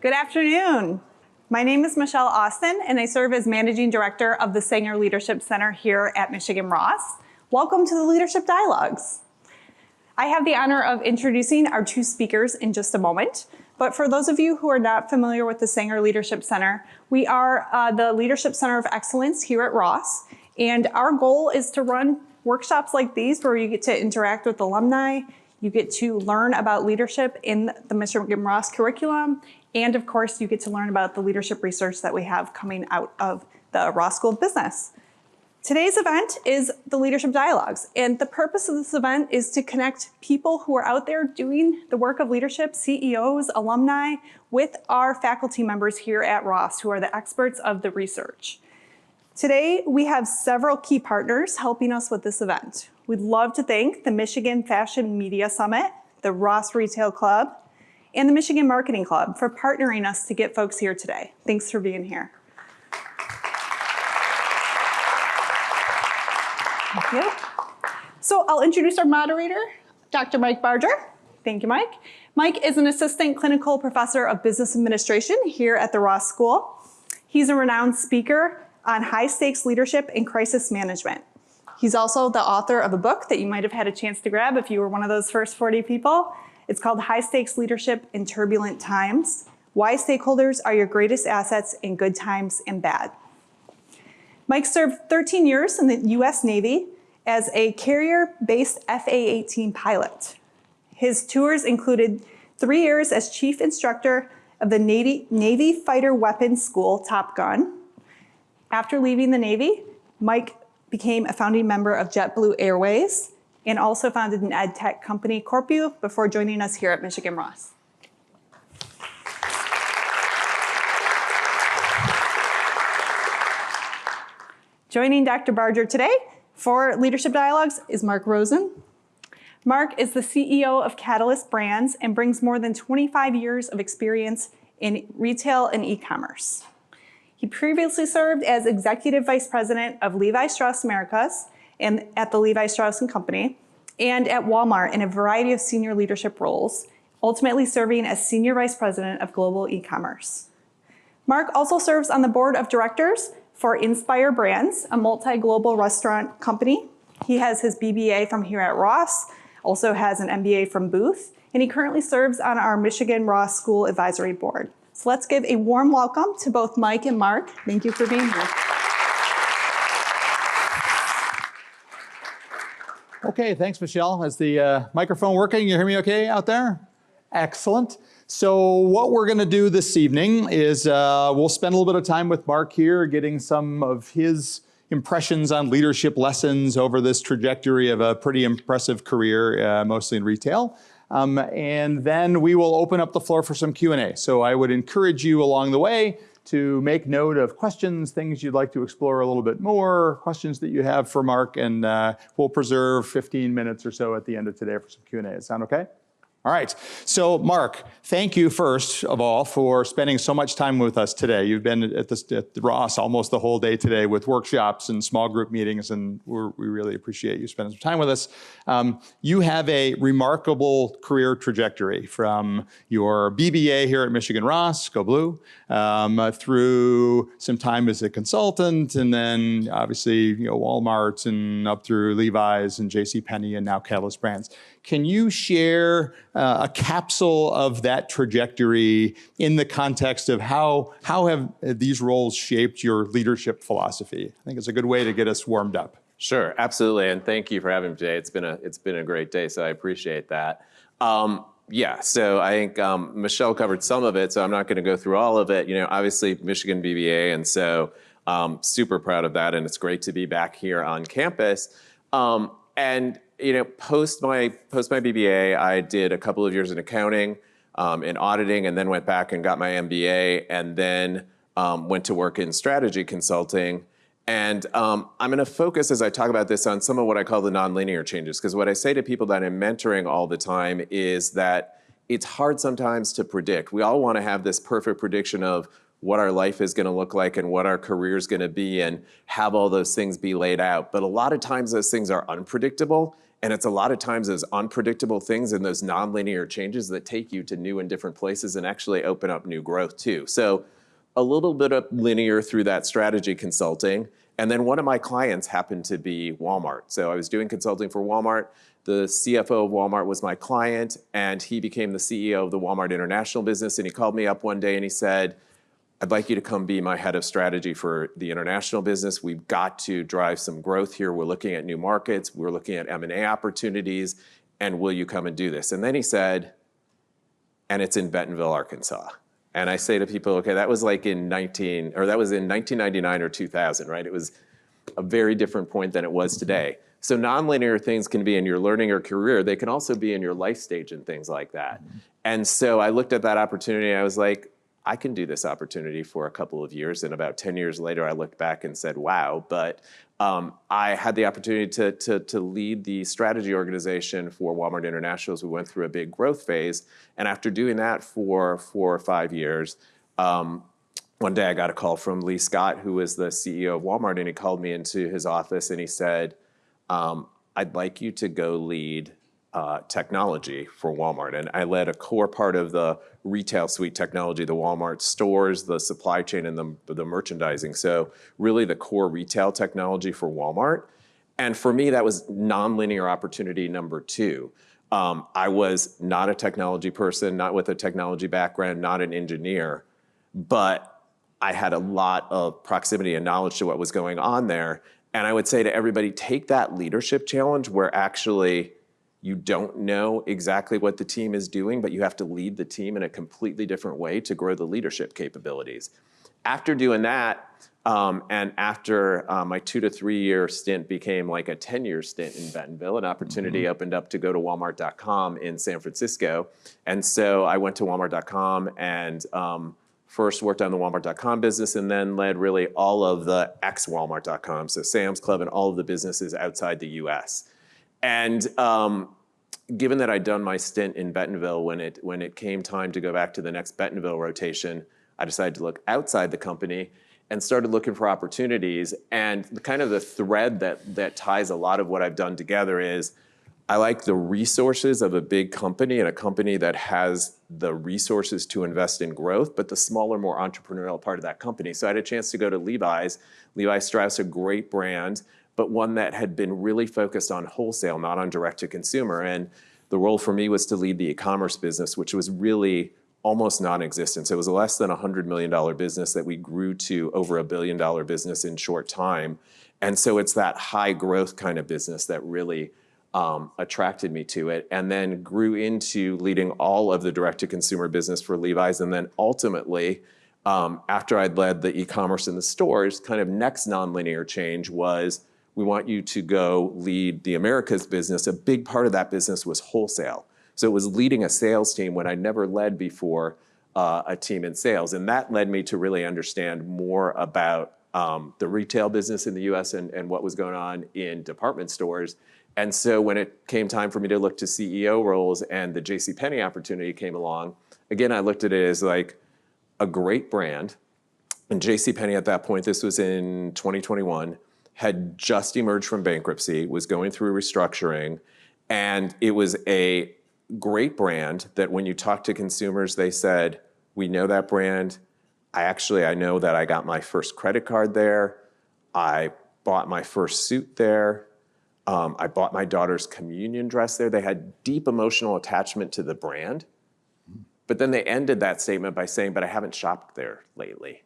Good afternoon. My name is Michelle Austin, and I serve as Managing Director of the Sanger Leadership Center here at Michigan Ross. Welcome to the Leadership Dialogues. I have the honor of introducing our two speakers in just a moment. But for those of you who are not familiar with the Sanger Leadership Center, we are the Leadership Center of Excellence here at Ross. And our goal is to run workshops like these where you get to interact with alumni, you get to learn about leadership in the Michigan Ross curriculum, and of course, you get to learn about the leadership research that we have coming out of the Ross School of Business. Today's event is the Leadership Dialogues, and the purpose of this event is to connect people who are out there doing the work of leadership, CEOs, alumni, with our faculty members here at Ross, who are the experts of the research. Today, we have several key partners helping us with this event. We'd love to thank the Michigan Fashion Media Summit, the Ross Retail Club, and the Michigan Marketing Club for partnering us to get folks here today. Thanks for being here. Thank you. So I'll introduce our moderator, Dr. Mike Barger. Thank you, Mike. Mike is an assistant clinical professor of business administration here at the Ross School. He's a renowned speaker on high-stakes leadership and crisis management. He's also the author of a book that you might have had a chance to grab if you were one of those first 40 people. It's called High-Stakes Leadership in Turbulent Times: Why Stakeholders Are Your Greatest Assets in Good Times and Bad. Mike served 13 years in the U.S. Navy as a carrier-based FA-18 pilot. His tours included 3 years as chief instructor of the Navy Fighter Weapons School, Top Gun. After leaving the Navy, Mike became a founding member of JetBlue Airways and also founded an ed tech company, Corpu, before joining us here at Michigan Ross. Joining Dr. Barger today for Leadership Dialogues is Marc Rosen. Marc is the CEO of Catalyst Brands and brings more than 25 years of experience in retail and e-commerce. He previously served as Executive Vice President of Levi Strauss Americas and at the Levi Strauss & Company, and at Walmart in a variety of senior leadership roles, ultimately serving as Senior Vice President of Global E-commerce. Marc also serves on the board of directors for Inspire Brands, a multi-global restaurant company. He has his BBA from here at Ross, also has an MBA from Booth, and he currently serves on our Michigan Ross School Advisory Board. So let's give a warm welcome to both Mike and Marc. Thank you for being here. Okay, thanks, Michelle. Is the microphone working? You hear me okay out there? Excellent. So what we're going to do this evening is we'll spend a little bit of time with Marc here, getting some of his impressions on leadership lessons over this trajectory of a pretty impressive career, mostly in retail. And then we will open up the floor for some Q&A. So I would encourage you along the way to make note of questions, things you'd like to explore a little bit more, questions that you have for Marc, and we'll preserve 15 minutes or so at the end of today for some Q&A. Sound okay? All right, so Marc, thank you first of all for spending so much time with us today. You've been at the Ross almost the whole day today with workshops and small group meetings, and we really appreciate you spending some time with us. You have a remarkable career trajectory from your BBA here at Michigan Ross, go Blue, through some time as a consultant, and then obviously Walmart and up through Levi's and JCPenney and now Catalyst Brands. Can you share a capsule of that trajectory in the context of how have these roles shaped your leadership philosophy? I think it's a good way to get us warmed up. Sure, absolutely, and thank you for having me today. It's been a great day, so I appreciate that. Yeah, so I think Michelle covered some of it, so I'm not going to go through all of it. Obviously Michigan BBA, and so super proud of that, and it's great to be back here on campus. And post my BBA, I did a couple of years in accounting, in auditing, and then went back and got my MBA, and then went to work in strategy consulting. And I'm going to focus, as I talk about this, on some of what I call the nonlinear changes, because what I say to people that I'm mentoring all the time is that it's hard sometimes to predict. We all want to have this perfect prediction of what our life is going to look like and what our career is going to be and have all those things be laid out. But a lot of times those things are unpredictable. And it's a lot of times those unpredictable things and those nonlinear changes that take you to new and different places and actually open up new growth too. So a little bit of linear through that strategy consulting. And then one of my clients happened to be Walmart. So I was doing consulting for Walmart. The CFO of Walmart was my client, and he became the CEO of the Walmart International business. And he called me up one day and he said, I'd like you to come be my head of strategy for the international business. We've got to drive some growth here. We're looking at new markets. We're looking at M&A opportunities. And will you come and do this? And then he said, and it's in Bentonville, Arkansas. And I say to people, okay, that was like in 1999 or 2000, right? It was a very different point than it was today. So nonlinear things can be in your learning or career. They can also be in your life stage and things like that. And so I looked at that opportunity. I was like, I can do this opportunity for a couple of years. And about 10 years later, I looked back and said, wow. But I had the opportunity to lead the strategy organization for Walmart International as we went through a big growth phase. And after doing that for 4 or 5 years, one day I got a call from Lee Scott, who was the CEO of Walmart, and he called me into his office and he said, I'd like you to go lead technology for Walmart. And I led a core part of the retail suite technology, the Walmart stores, the supply chain, and the merchandising. So really the core retail technology for Walmart. And for me, that was nonlinear opportunity number 2. I was not a technology person, not with a technology background, not an engineer, but I had a lot of proximity and knowledge to what was going on there. And I would say to everybody, take that leadership challenge where actually you don't know exactly what the team is doing, but you have to lead the team in a completely different way to grow the leadership capabilities. After doing that, and after my 2 to 3 year stint became like a 10-year stint in Bentonville, an opportunity opened up to go to Walmart.com in San Francisco. And so I went to Walmart.com and first worked on the Walmart.com business and then led really all of the ex-Walmart.com, so Sam's Club and all of the businesses outside the US. And given that I'd done my stint in Bentonville, when it came time to go back to the next Bentonville rotation, I decided to look outside the company and started looking for opportunities. And the thread that ties a lot of what I've done together is I like the resources of a big company and a company that has the resources to invest in growth, but the smaller, more entrepreneurial part of that company. So I had a chance to go to Levi's. Levi Strauss, a great brand, but one that had been really focused on wholesale, not on direct to consumer. And the role for me was to lead the e-commerce business, which was really almost non-existent. So it was a less than $100 million business that we grew to over $1 billion business in short time. And so it's that high growth kind of business that really attracted me to it, and then grew into leading all of the direct to consumer business for Levi's. And then ultimately, after I'd led the e-commerce in the stores, kind of next nonlinear change was, we want you to go lead the Americas business. A big part of that business was wholesale. So it was leading a sales team when I'd never led before a team in sales. And that led me to really understand more about the retail business in the US and what was going on in department stores. And so when it came time for me to look to CEO roles and the JCPenney opportunity came along, again, I looked at it as like a great brand. And JCPenney at that point, this was in 2021, had just emerged from bankruptcy, was going through restructuring, and it was a great brand that when you talk to consumers, they said, we know that brand. I know that I got my first credit card there. I bought my first suit there. I bought my daughter's communion dress there. They had deep emotional attachment to the brand. But then they ended that statement by saying, but I haven't shopped there lately.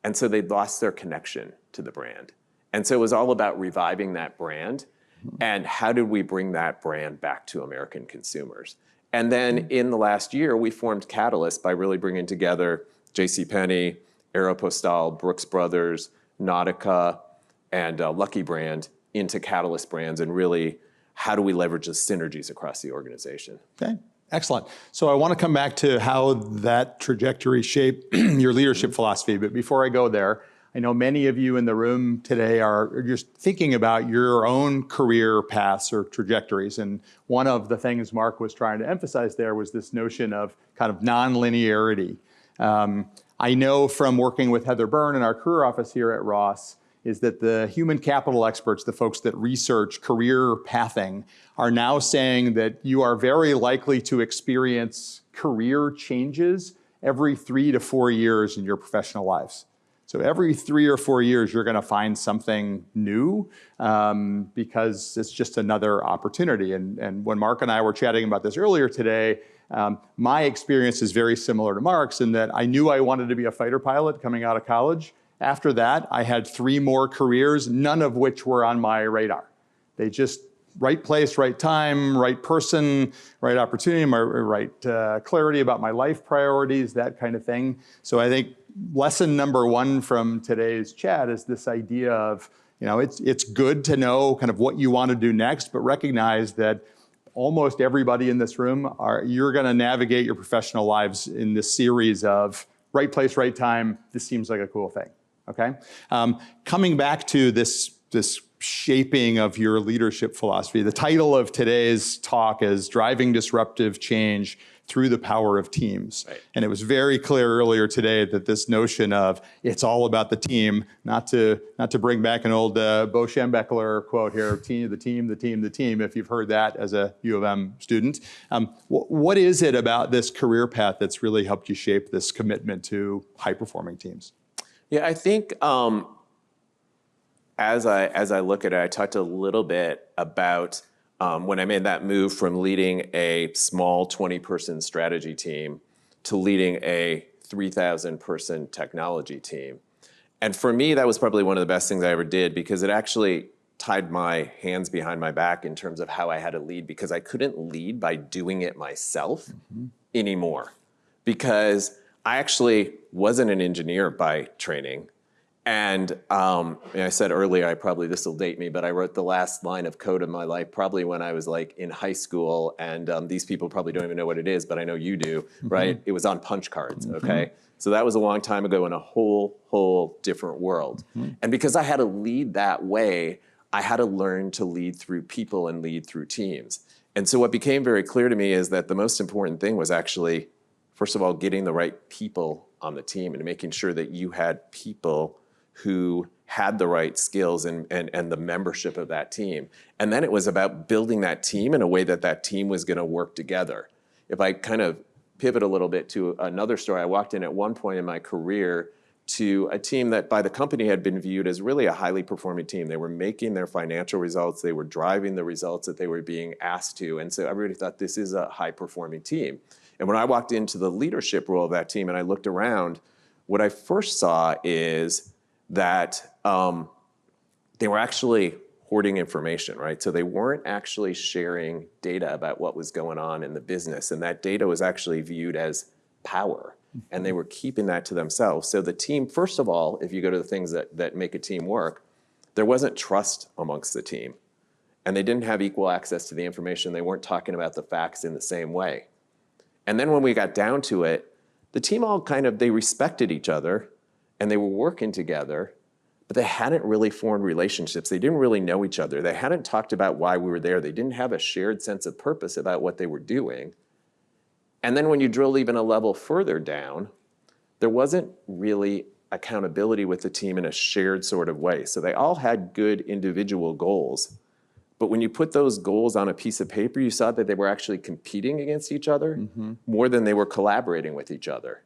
And so they lost their connection to the brand. And so it was all about reviving that brand and how did we bring that brand back to American consumers. And then in the last year, we formed Catalyst by really bringing together JCPenney, Aeropostale, Brooks Brothers, Nautica, and Lucky Brand into Catalyst brands, and really how do we leverage the synergies across the organization. Okay, excellent. So I want to come back to how that trajectory shaped your leadership philosophy, but before I go there, I know many of you in the room today are just thinking about your own career paths or trajectories. And one of the things Marc was trying to emphasize there was this notion of kind of non-linearity. I know from working with Heather Byrne in our career office here at Ross is that the human capital experts, the folks that research career pathing, are now saying that you are very likely to experience career changes every 3 to 4 years in your professional lives. So every 3 or 4 years, you're going to find something new because it's just another opportunity. And when Mark and I were chatting about this earlier today, my experience is very similar to Mark's in that I knew I wanted to be a fighter pilot coming out of college. After that, I had 3 more careers, none of which were on my radar. They just right place, right time, right person, right opportunity, right clarity about my life priorities, that kind of thing. So I think lesson number 1 from today's chat is this idea of, it's good to know kind of what you want to do next, but recognize that almost everybody in this room, you're going to navigate your professional lives in this series of right place, right time. This seems like a cool thing. Okay. Coming back to this shaping of your leadership philosophy, the title of today's talk is Driving Disruptive Change Through the Power of Teams. Right. And it was very clear earlier today that this notion of it's all about the team, not to bring back an old Bo Schembechler quote here, the team, if you've heard that as a U of M student. What is it about this career path that's really helped you shape this commitment to high-performing teams? Yeah, I think as I look at it, I talked a little bit about when I made that move from leading a small 20-person strategy team to leading a 3,000-person technology team. And for me, that was probably one of the best things I ever did because it actually tied my hands behind my back in terms of how I had to lead because I couldn't lead by doing it myself anymore because I actually wasn't an engineer by training. And I said earlier, this will date me, but I wrote the last line of code in my life probably when I was like in high school. And these people probably don't even know what it is, but I know you do, right? It was on punch cards, okay? So that was a long time ago in a whole different world. And because I had to lead that way, I had to learn to lead through people and lead through teams. And so what became very clear to me is that the most important thing was actually, first of all, getting the right people on the team and making sure that you had people who had the right skills and the membership of that team. And then it was about building that team in a way that that team was going to work together. If I kind of pivot a little bit to another story, I walked in at one point in my career to a team that by the company had been viewed as really a highly performing team. They were making their financial results. They were driving the results that they were being asked to. And so everybody thought this is a high performing team. And when I walked into the leadership role of that team and I looked around, what I first saw is that they were actually hoarding information, right? So they weren't actually sharing data about what was going on in the business. And that data was actually viewed as power. And they were keeping that to themselves. So the team, first of all, if you go to the things that make a team work, there wasn't trust amongst the team. And they didn't have equal access to the information. They weren't talking about the facts in the same way. And then when we got down to it, the team all they respected each other and they were working together, but they hadn't really formed relationships. They didn't really know each other. They hadn't talked about why we were there. They didn't have a shared sense of purpose about what they were doing. And then when you drill even a level further down, there wasn't really accountability with the team in a shared sort of way. So they all had good individual goals. But when you put those goals on a piece of paper, you saw that they were actually competing against each other more than they were collaborating with each other.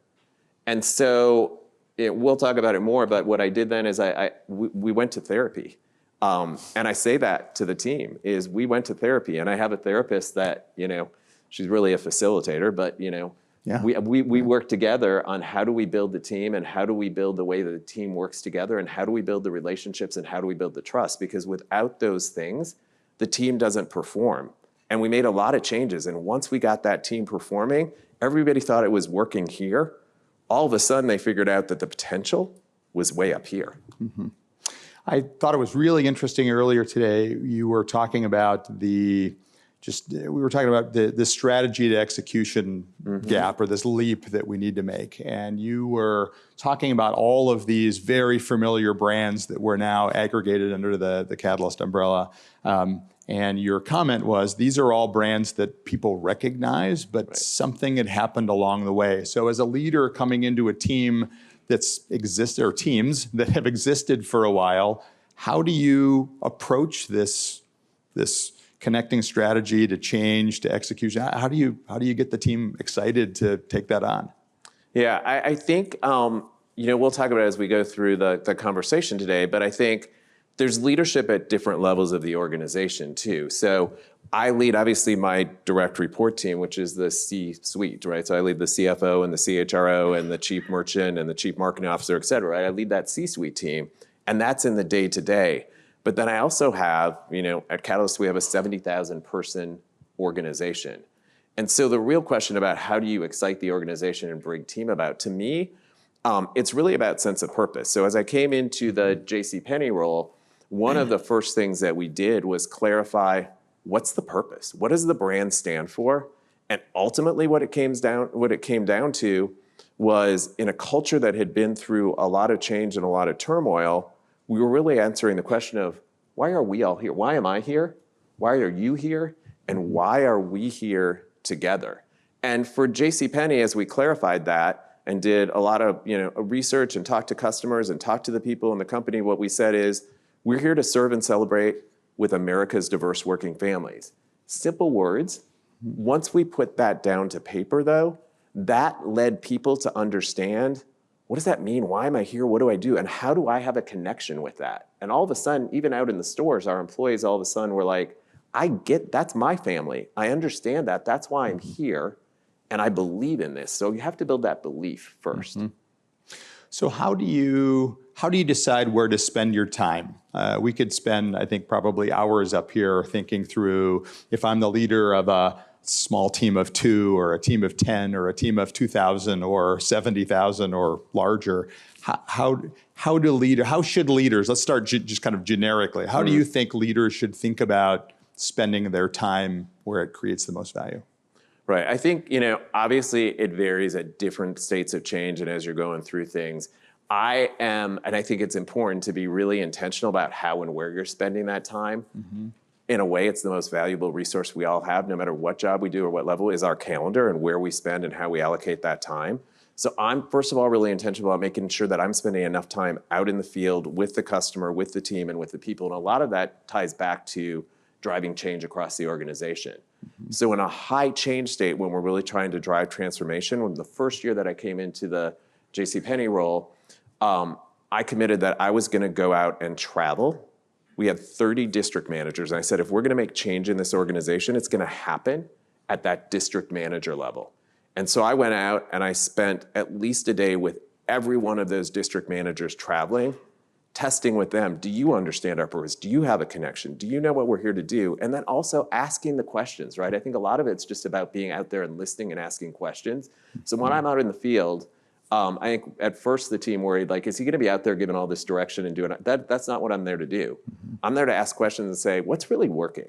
And so we'll talk about it more, but what I did then is we went to therapy. And I say that to the team, is we went to therapy. And I have a therapist that, she's really a facilitator, but, we work together on how do we build the team and how do we build the way that the team works together and how do we build the relationships and how do we build the trust? Because without those things, the team doesn't perform. And we made a lot of changes. And once we got that team performing, everybody thought it was working here. All of a sudden, they figured out that the potential was way up here. I thought it was really interesting earlier today. You were talking about the strategy to execution gap or this leap that we need to make. And you were talking about all of these very familiar brands that were now aggregated under the Catalyst umbrella. And your comment was, these are all brands that people recognize, but Right. something had happened along the way. So as a leader coming into a team that's existed, or teams that have existed for a while, how do you approach this connecting strategy to change to execution? How do you get the team excited to take that on? Yeah, I think, we'll talk about it as we go through the conversation today, but I think there's leadership at different levels of the organization too. So I lead, obviously, my direct report team, which is the C-suite, right? So I lead the CFO and the CHRO and the chief merchant and the chief marketing officer, et cetera. Right? I lead that C-suite team, and that's in the day-to-day. But then I also have, at Catalyst, we have a 70,000 person organization. And so the real question about how do you excite the organization and bring team about, to me, it's really about sense of purpose. So as I came into the JCPenney role, one of the first things that we did was clarify, what's the purpose? What does the brand stand for? And ultimately what it came down to was, in a culture that had been through a lot of change and a lot of turmoil, we were really answering the question of, why are we all here? Why am I here? Why are you here? And why are we here together? And for JCPenney, as we clarified that and did a lot of research and talked to customers and talked to the people in the company, what we said is, we're here to serve and celebrate with America's diverse working families. Simple words. Once we put that down to paper, though, that led people to understand, what does that mean? Why am I here? What do I do? And how do I have a connection with that? And all of a sudden, even out in the stores, our employees all of a sudden were like, I get, that's my family. I understand that. That's why I'm here. And I believe in this. So you have to build that belief first. Mm-hmm. So how do you decide where to spend your time? We could spend, I think, probably hours up here thinking through, if I'm the leader of a small team of 2 or a team of 10 or a team of 2,000 or 70,000 or larger, how should leaders, let's start just kind of generically, how do you think leaders should think about spending their time where it creates the most value? Right. I think, obviously it varies at different states of change and as you're going through things. And I think it's important to be really intentional about how and where you're spending that time. Mm-hmm. In a way, it's the most valuable resource we all have, no matter what job we do or what level, is our calendar and where we spend and how we allocate that time. So I'm, first of all, really intentional about making sure that I'm spending enough time out in the field with the customer, with the team, and with the people. And a lot of that ties back to driving change across the organization. Mm-hmm. So in a high change state, when we're really trying to drive transformation, when the first year that I came into the JCPenney role, I committed that I was going to go out and travel. We had 30 district managers. And I said, if we're going to make change in this organization, it's going to happen at that district manager level. And so I went out and I spent at least a day with every one of those district managers traveling, testing with them. Do you understand our purpose? Do you have a connection? Do you know what we're here to do? And then also asking the questions, right? I think a lot of it's just about being out there and listening and asking questions. So when I'm out in the field, I think at first the team worried, like, is he going to be out there giving all this direction and doing that? That's not what I'm there to do. Mm-hmm. I'm there to ask questions and say, what's really working?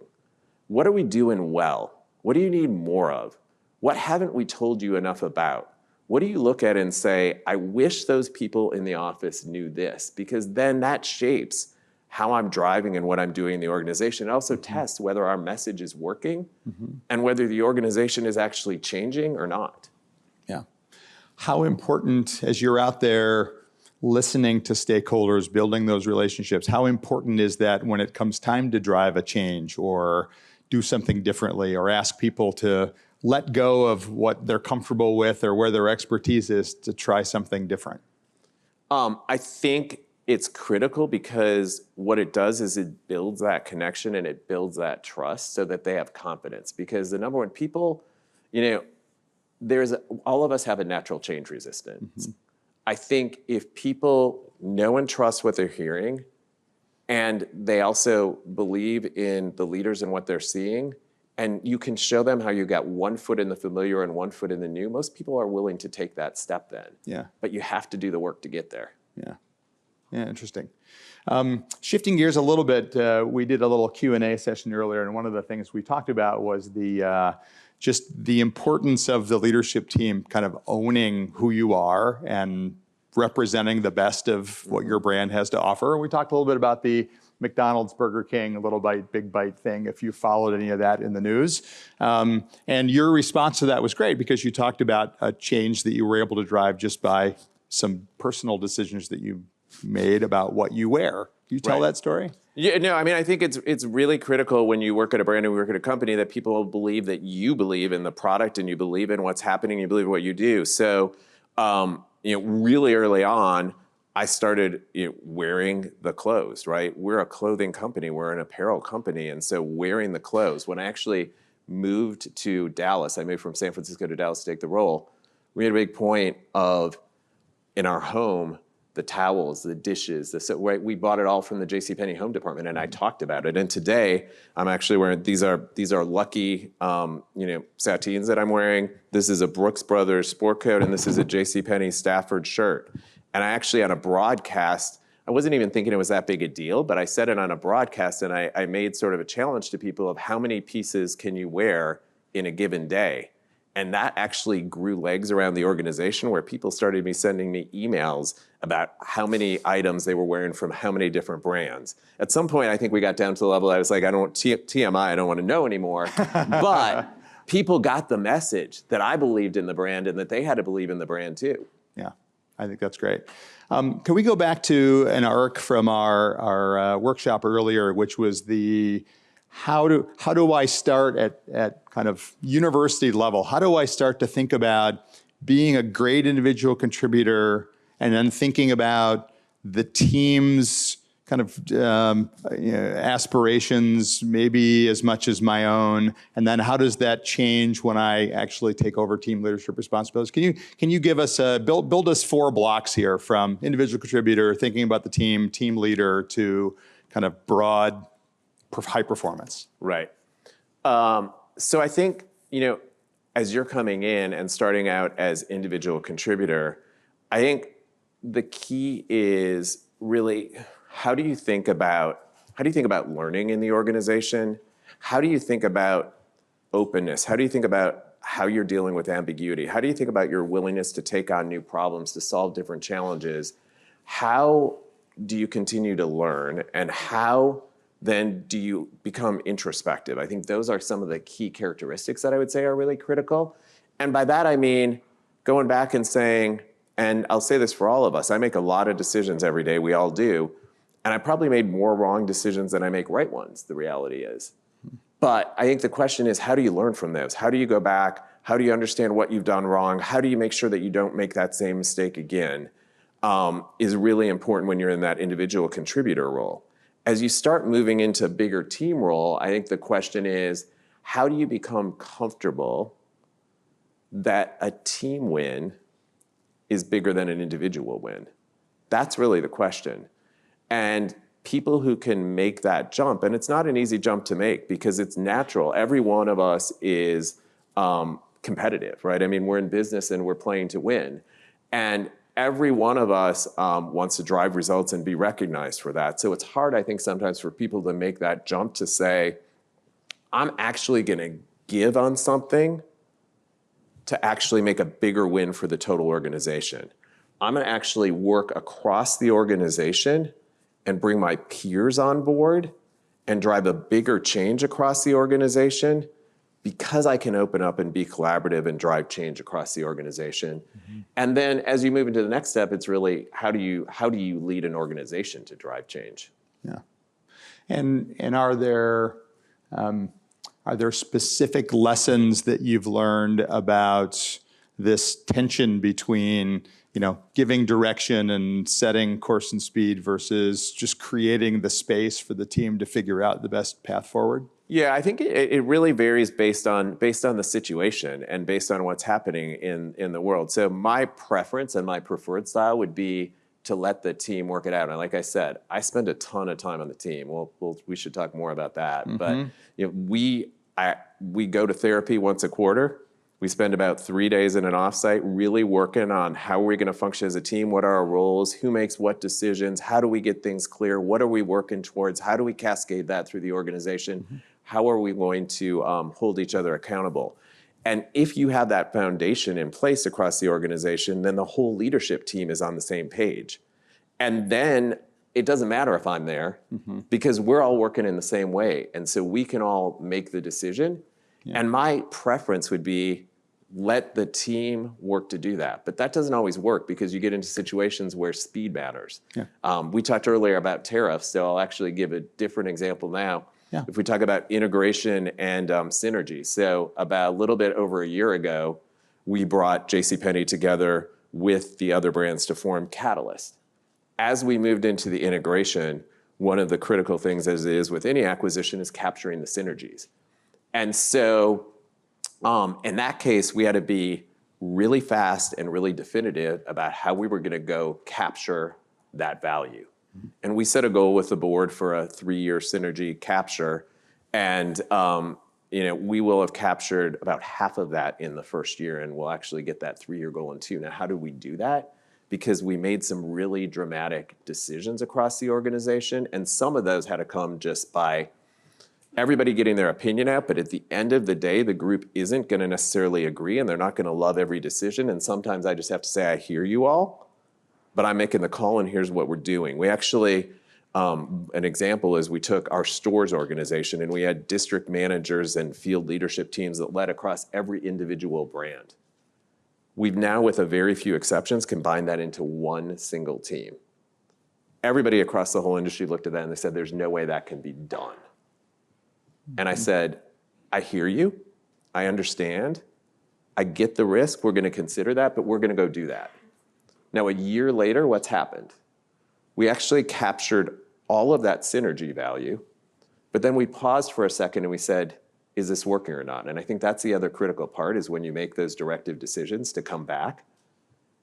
What are we doing well? What do you need more of? What haven't we told you enough about? What do you look at and say, I wish those people in the office knew this? Because then that shapes how I'm driving and what I'm doing in the organization. It also tests whether our message is working and whether the organization is actually changing or not. Yeah. How important, as you're out there listening to stakeholders, building those relationships, how important is that when it comes time to drive a change or do something differently or ask people to let go of what they're comfortable with or where their expertise is to try something different? I think it's critical because what it does is it builds that connection and it builds that trust so that they have confidence. Because the number one, people, all of us have a natural change resistance. Mm-hmm. I think if people know and trust what they're hearing and they also believe in the leaders and what they're seeing, and you can show them how you got one foot in the familiar and one foot in the new, most people are willing to take that step then. Yeah. But you have to do the work to get there. Yeah. Yeah, interesting. Shifting gears a little bit, we did a little Q&A session earlier, and one of the things we talked about was just the importance of the leadership team kind of owning who you are and representing the best of what your brand has to offer. And we talked a little bit about the McDonald's, Burger King, Little Bite, Big Bite thing, if you followed any of that in the news. And your response to that was great because you talked about a change that you were able to drive just by some personal decisions that you made about what you wear. Can you tell that story? Yeah, no, I mean, I think it's really critical when you work at a brand and we work at a company that people believe that you believe in the product and you believe in what's happening, you believe in what you do. So, really early on, I started wearing the clothes, right? We're a clothing company, we're an apparel company. And so wearing the clothes, when I actually moved to Dallas, I moved from San Francisco to Dallas to take the role, we had a big point of, in our home, the towels, the dishes, we bought it all from the JCPenney home department, and I talked about it. And today, I'm actually wearing these are Lucky, sateens that I'm wearing. This is a Brooks Brothers sport coat, and this is a JCPenney Stafford shirt. And I actually, on a broadcast, I wasn't even thinking it was that big a deal, but I said it on a broadcast, and I made sort of a challenge to people of how many pieces can you wear in a given day. And that actually grew legs around the organization where people started sending me emails about how many items they were wearing from how many different brands. At some point, I think we got down to the level I was like, I don't TMI, I don't want to know anymore. But people got the message that I believed in the brand and that they had to believe in the brand too. Yeah, I think that's great. Can we go back to an arc from our workshop earlier, which was the how do I start at kind of university level? How do I start to think about being a great individual contributor and then thinking about the team's kind of aspirations, maybe as much as my own, and then how does that change when I actually take over team leadership responsibilities? Can you give us build us 4 blocks here from individual contributor, thinking about the team leader, to kind of broad high performance? Right. So I think, as you're coming in and starting out as individual contributor, I think the key is really how do you think about learning in the organization? How do you think about openness? How do you think about how you're dealing with ambiguity? How do you think about your willingness to take on new problems, to solve different challenges? How do you continue to learn, and how then do you become introspective? I think those are some of the key characteristics that I would say are really critical. And by that, I mean going back and saying, and I'll say this for all of us, I make a lot of decisions every day, we all do, and I probably made more wrong decisions than I make right ones, the reality is. But I think the question is, how do you learn from those? How do you go back? How do you understand what you've done wrong? How do you make sure that you don't make that same mistake again? Is really important when you're in that individual contributor role. As you start moving into a bigger team role, I think the question is, how do you become comfortable that a team win is bigger than an individual win? That's really the question. And people who can make that jump, and it's not an easy jump to make because it's natural. Every one of us is competitive, right? I mean, we're in business and we're playing to win. And every one of us wants to drive results and be recognized for that. So it's hard, I think, sometimes for people to make that jump to say, I'm actually going to give on something to actually make a bigger win for the total organization. I'm going to actually work across the organization and bring my peers on board and drive a bigger change across the organization because I can open up and be collaborative and drive change across the organization. Mm-hmm. And then as you move into the next step, it's really how do you lead an organization to drive change? Yeah. And are there specific lessons that you've learned about this tension between giving direction and setting course and speed versus just creating the space for the team to figure out the best path forward? Yeah, I think it really varies based on the situation and based on what's happening in the world. So my preference and my preferred style would be to let the team work it out. And like I said, I spend a ton of time on the team. We should talk more about that. Mm-hmm. But we go to therapy once a quarter. We spend about 3 days in an offsite really working on how are we going to function as a team, what are our roles, who makes what decisions, how do we get things clear, what are we working towards, how do we cascade that through the organization, mm-hmm. how are we going to hold each other accountable. And if you have that foundation in place across the organization, then the whole leadership team is on the same page. And then it doesn't matter if I'm there because we're all working in the same way. And so we can all make the decision. Yeah. And my preference would be let the team work to do that. But that doesn't always work because you get into situations where speed matters. Yeah. We talked earlier about tariffs, so I'll actually give a different example now. Yeah. If we talk about integration and synergy. So about a little bit over a year ago, we brought JCPenney together with the other brands to form Catalyst. As we moved into the integration, one of the critical things, as it is with any acquisition, is capturing the synergies. And so in that case, we had to be really fast and really definitive about how we were going to go capture that value. And we set a goal with the board for a 3-year synergy capture. And we will have captured about half of that in the first year, and we'll actually get that 3-year goal in 2. Now, how do we do that? Because we made some really dramatic decisions across the organization, and some of those had to come just by everybody getting their opinion out, but at the end of the day, the group isn't going to necessarily agree, and they're not going to love every decision, and sometimes I just have to say, I hear you all, but I'm making the call, and here's what we're doing. We actually, an example is we took our stores organization, and we had district managers and field leadership teams that led across every individual brand. We've now, with a very few exceptions, combined that into one single team. Everybody across the whole industry looked at that and they said, there's no way that can be done. And I said, I hear you, I understand, I get the risk, we're gonna consider that, but we're gonna go do that. Now, a year later, what's happened? We actually captured all of that synergy value, but then we paused for a second and we said, is this working or not? And I think that's the other critical part, is when you make those directive decisions to come back.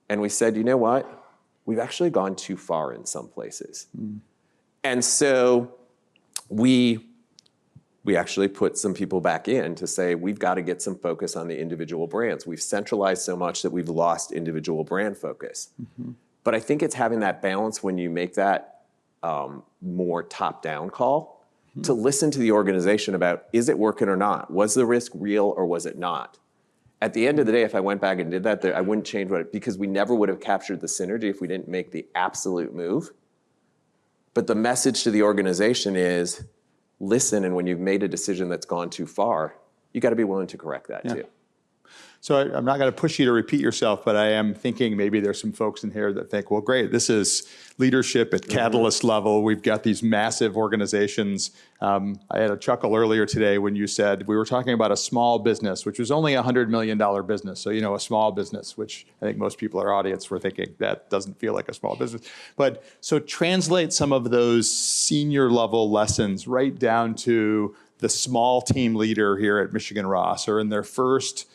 And we said, you know what? We've actually gone too far in some places. And so we actually put some people back in to say, we've got to get some focus on the individual brands. We've centralized so much that we've lost individual brand focus. But I think it's having that balance when you make that more top-down call, to listen to the organization about, is it working or not? Was the risk real or was it not? At the end of the day, if I went back and did that, I wouldn't change because we never would have captured the synergy if we didn't make the absolute move. But the message to the organization is, listen, and when you've made a decision that's gone too far, you got to be willing to correct that too. So I'm not going to push you to repeat yourself, but I am thinking maybe there's some folks in here that think, well, great, this is leadership at Catalyst level. We've got these massive organizations. I had a chuckle earlier today when you said we were talking about a small business, which was only a $100 million business. So, a small business, which I think most people in our audience were thinking that doesn't feel like a small business. But so translate some of those senior level lessons right down to the small team leader here at Michigan Ross, or in their first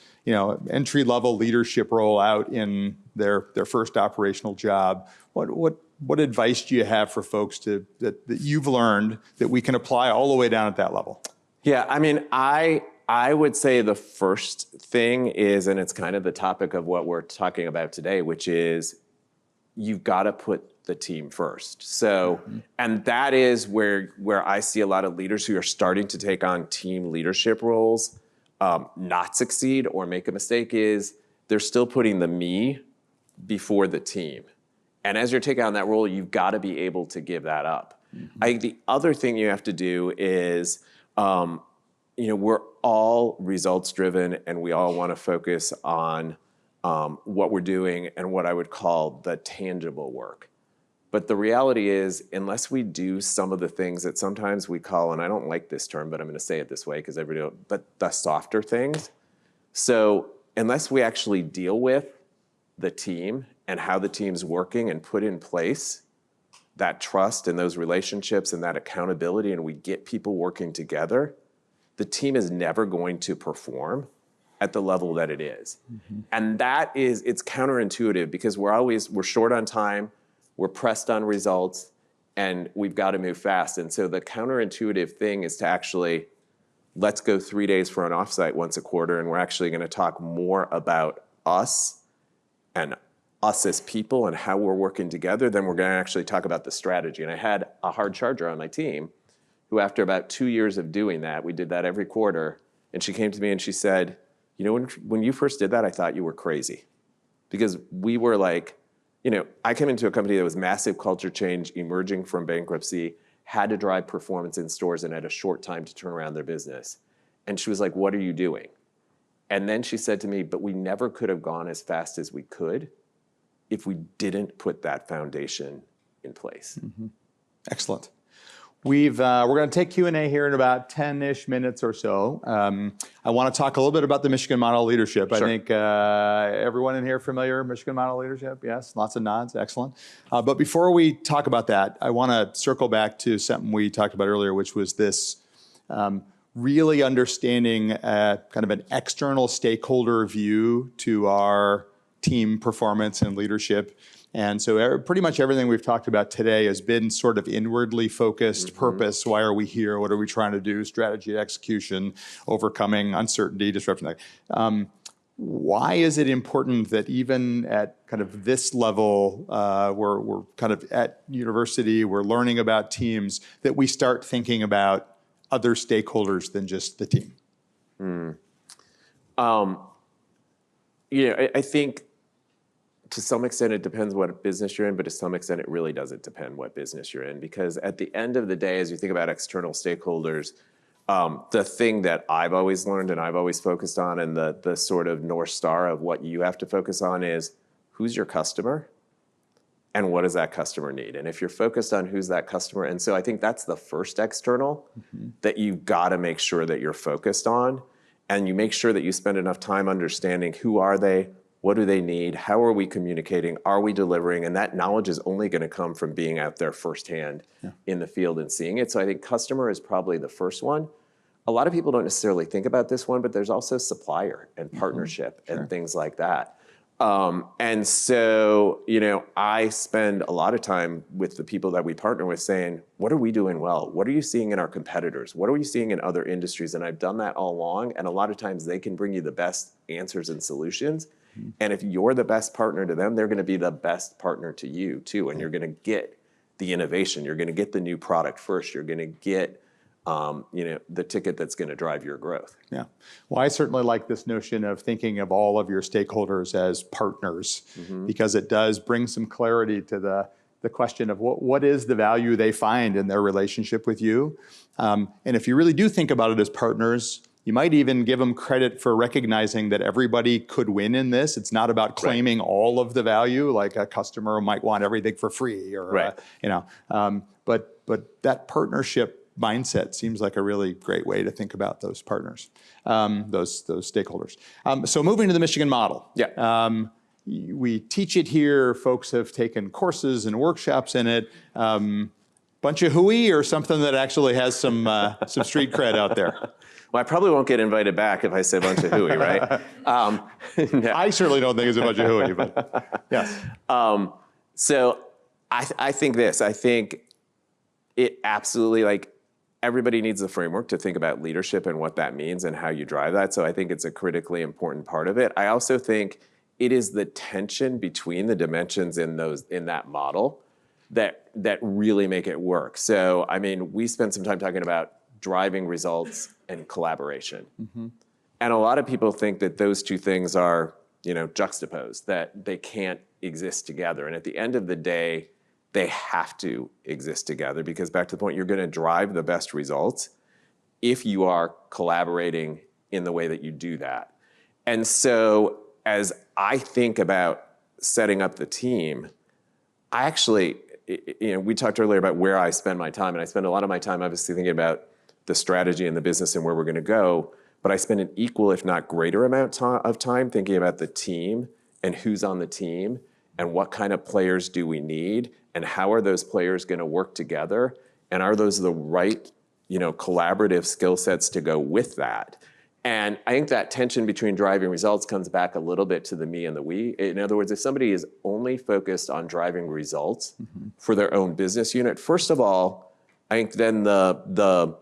entry-level leadership role out in their first operational job. What advice do you have for folks that you've learned that we can apply all the way down at that level? Yeah, I mean, I would say the first thing is, and it's kind of the topic of what we're talking about today, which is you've got to put the team first. So, and that is where I see a lot of leaders who are starting to take on team leadership roles not succeed or make a mistake, is they're still putting the me before the team. And as you're taking on that role, you've got to be able to give that up. I think the other thing you have to do is, we're all results driven and we all want to focus on what we're doing and what I would call the tangible work. But the reality is, unless we do some of the things that sometimes we call, and I don't like this term, but I'm going to say it this way because everybody, but the softer things. So unless we actually deal with the team and how the team's working and put in place that trust and those relationships and that accountability, and we get people working together, the team is never going to perform at the level that it is. And it's counterintuitive because we're short on time, we're pressed on results, and we've got to move fast. And so the counterintuitive thing is to actually, let's go 3 days for an offsite once a quarter, and we're actually going to talk more about us and us as people and how we're working together than we're going to actually talk about the strategy. And I had a hard charger on my team who, after about 2 years of doing that, we did that every quarter, and she came to me and she said, when you first did that, I thought you were crazy. Because we were like, I came into a company that was massive culture change, emerging from bankruptcy, had to drive performance in stores and had a short time to turn around their business. And she was like, what are you doing? And then she said to me, but we never could have gone as fast as we could if we didn't put that foundation in place. Excellent. We're going to take Q&A here in about 10-ish minutes or so. I want to talk a little bit about the Michigan Model of Leadership. Sure. I think everyone in here familiar with Michigan Model of Leadership? Yes, lots of nods. Excellent. But before we talk about that, I want to circle back to something we talked about earlier, which was this really understanding kind of an external stakeholder view to our team performance and leadership. And so pretty much everything we've talked about today has been sort of inwardly focused, purpose, why are we here, what are we trying to do, strategy, execution, overcoming uncertainty, disruption. Why is it important that even at kind of this level, we're kind of at university, we're learning about teams, that we start thinking about other stakeholders than just the team? I think to some extent it depends what business you're in, but to some extent it really doesn't depend what business you're in, because at the end of the day, as you think about external stakeholders, the thing that I've always learned and I've always focused on, and the sort of North Star of what you have to focus on, is who's your customer and what does that customer need? And if you're focused on who's that customer, and so I think that's the first external that you've got to make sure that you're focused on, and you make sure that you spend enough time understanding who are they, what do they need, how are we communicating, are we delivering, and that knowledge is only going to come from being out there firsthand in the field and seeing it. So I think customer is probably the first one. A lot of people don't necessarily think about this one, but there's also supplier and partnership and things like that. And so, I spend a lot of time with the people that we partner with saying, what are we doing well? What are you seeing in our competitors? What are we seeing in other industries? And I've done that all along. And a lot of times they can bring you the best answers and solutions. And if you're the best partner to them, they're going to be the best partner to you too. And you're going to get the innovation. You're going to get the new product first. You're going to get the ticket that's going to drive your growth. Yeah. Well, I certainly like this notion of thinking of all of your stakeholders as partners, because it does bring some clarity to the question of what is the value they find in their relationship with you. And if you really do think about it as partners, you might even give them credit for recognizing that everybody could win in this. It's not about claiming all of the value, like a customer might want everything for free, or but that partnership mindset seems like a really great way to think about those partners, those stakeholders. So moving to the Michigan model. We teach it here. Folks have taken courses and workshops in it. Bunch of hooey, or something that actually has some street cred out there? Well, I probably won't get invited back if I say a bunch of hooey, right? I certainly don't think it's a bunch of hooey, but yes. So I think this. I think it absolutely, everybody needs a framework to think about leadership and what that means and how you drive that. So I think it's a critically important part of it. I also think it is the tension between the dimensions in that model that really make it work. So, we spent some time talking about driving results and collaboration. And a lot of people think that those two things are, juxtaposed, that they can't exist together. And at the end of the day, they have to exist together, because back to the point, you're going to drive the best results if you are collaborating in the way that you do that. And so as I think about setting up the team, I actually, we talked earlier about where I spend my time, and I spend a lot of my time obviously thinking about the strategy and the business and where we're going to go, but I spend an equal, if not greater amount of time thinking about the team and who's on the team and what kind of players do we need and how are those players going to work together, and are those the right, collaborative skill sets to go with that. And I think that tension between driving results comes back a little bit to the me and the we. In other words, if somebody is only focused on driving results for their own business unit, first of all, I think then the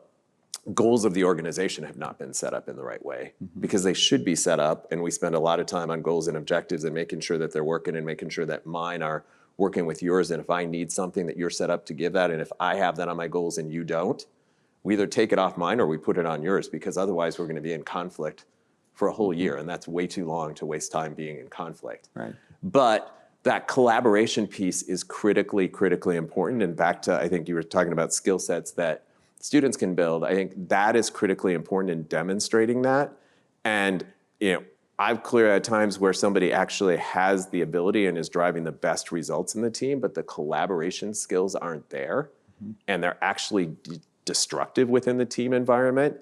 goals of the organization have not been set up in the right way, because they should be set up. And we spend a lot of time on goals and objectives and making sure that they're working and making sure that mine are working with yours. And if I need something, that you're set up to give that. And if I have that on my goals and you don't, we either take it off mine or we put it on yours, because otherwise we're going to be in conflict for a whole year. And that's way too long to waste time being in conflict. Right. But that collaboration piece is critically, critically important. And back to, I think you were talking about skill sets that students can build. I think that is critically important in demonstrating that. And I've cleared at times where somebody actually has the ability and is driving the best results in the team, but the collaboration skills aren't there, and they're actually destructive within the team environment.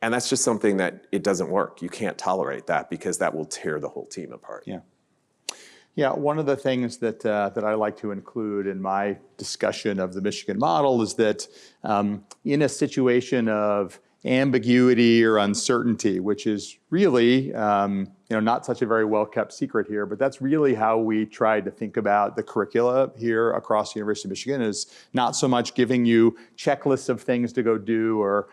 And that's just something that it doesn't work. You can't tolerate that because that will tear the whole team apart. Yeah. Yeah, one of the things that I like to include in my discussion of the Michigan model is that in a situation of ambiguity or uncertainty, which is really not such a very well-kept secret here, but that's really how we try to think about the curricula here across the University of Michigan, is not so much giving you checklists of things to go do, or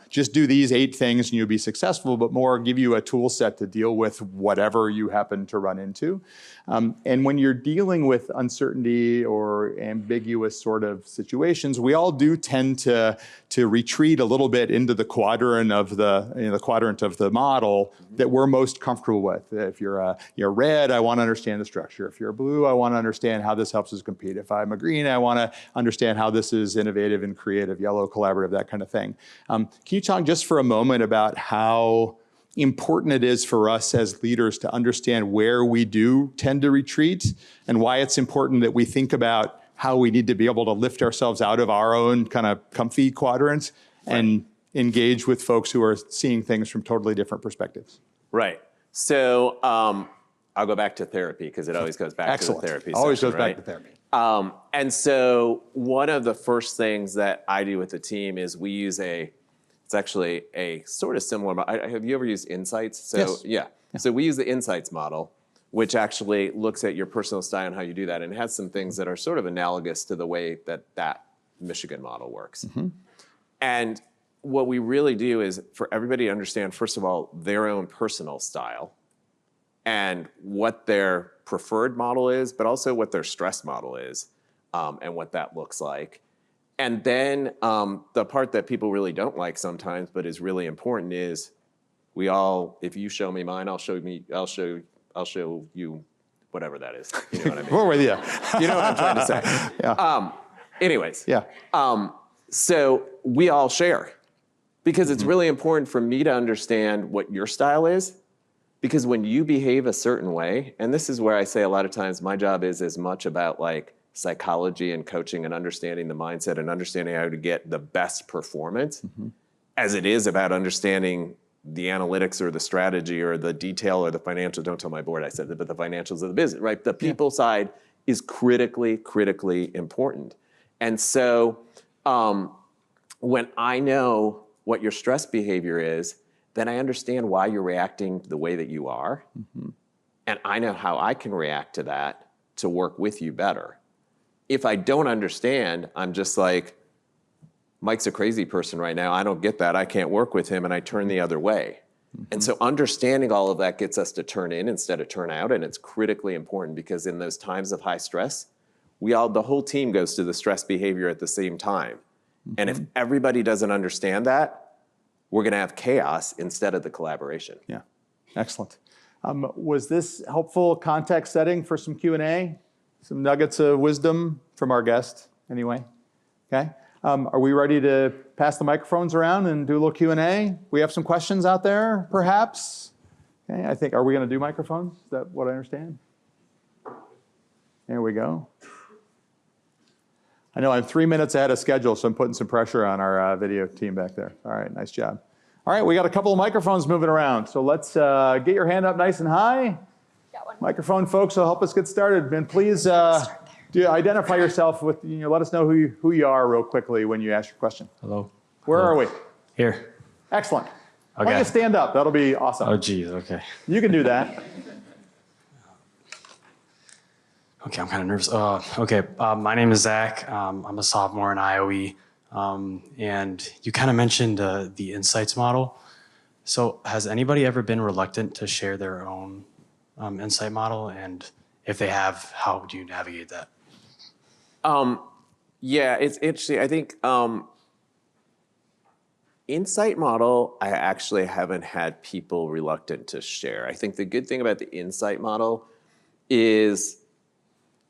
just do these 8 things and you'll be successful, but more give you a tool set to deal with whatever you happen to run into. And when you're dealing with uncertainty or ambiguous sort of situations, we all do tend to retreat a little bit into the quadrant of the model that we're most comfortable with. If you're red, I want to understand the structure. If you're blue, I want to understand how this helps us compete. If I'm a green, I want to understand how this is innovative and creative, yellow, collaborative, that kind of thing. Can you talk just for a moment about how important it is for us as leaders to understand where we do tend to retreat, and why it's important that we think about how we need to be able to lift ourselves out of our own kind of comfy quadrants and engage with folks who are seeing things from totally different perspectives? Right. So I'll go back to therapy because it always goes back to the therapy Always session, goes back to therapy. And so one of the first things that I do with the team is we use it's actually a sort of similar, have you ever used Insights? So, yes. Yeah. So we use the Insights model, which actually looks at your personal style and how you do that, and it has some things that are sort of analogous to the way that Michigan model works. And what we really do is for everybody to understand, first of all, their own personal style and what their preferred model is, but also what their stress model is, and what that looks like. And then the part that people really don't like sometimes, but is really important, is if you show me mine, I'll show you whatever that is. You know what I mean? We're with you. You know what I'm trying to say. Yeah. Anyways. Yeah. So we all share, because it's really important for me to understand what your style is, because when you behave a certain way, and this is where I say a lot of times my job is as much about like psychology and coaching and understanding the mindset and understanding how to get the best performance, as it is about understanding the analytics or the strategy or the detail or the financial. Don't tell my board I said that, but the financials of the business, right? The people side is critically, critically important. And so when I know what your stress behavior is, then I understand why you're reacting the way that you are. And I know how I can react to that to work with you better. If I don't understand, I'm just like, Mike's a crazy person right now. I don't get that. I can't work with him, and I turn the other way. And so understanding all of that gets us to turn in instead of turn out, and it's critically important, because in those times of high stress, the whole team goes through the stress behavior at the same time. And if everybody doesn't understand that, we're going to have chaos instead of the collaboration. Yeah, excellent. Was this helpful context setting for some Q&A? Some nuggets of wisdom from our guest, anyway? Okay. Are we ready to pass the microphones around and do a little Q&A? We have some questions out there, perhaps? Okay, are we going to do microphones? Is that what I understand? There we go. I know I'm 3 minutes ahead of schedule, so I'm putting some pressure on our video team back there. All right, nice job. All right, we got a couple of microphones moving around, so let's get your hand up nice and high. Got one. Microphone folks will help us get started. And please identify yourself with, let us know who you are real quickly when you ask your question. Hello. Where are we? Here. Excellent. Okay. Why don't you stand up? That'll be awesome. Oh, geez. Okay. You can do that. Okay, I'm kind of nervous. Okay, my name is Zach. I'm a sophomore in IOE. And you kind of mentioned the insights model. So has anybody ever been reluctant to share their own insight model? And if they have, how do you navigate that? Yeah, it's interesting. I think insight model, I actually haven't had people reluctant to share. I think the good thing about the insight model is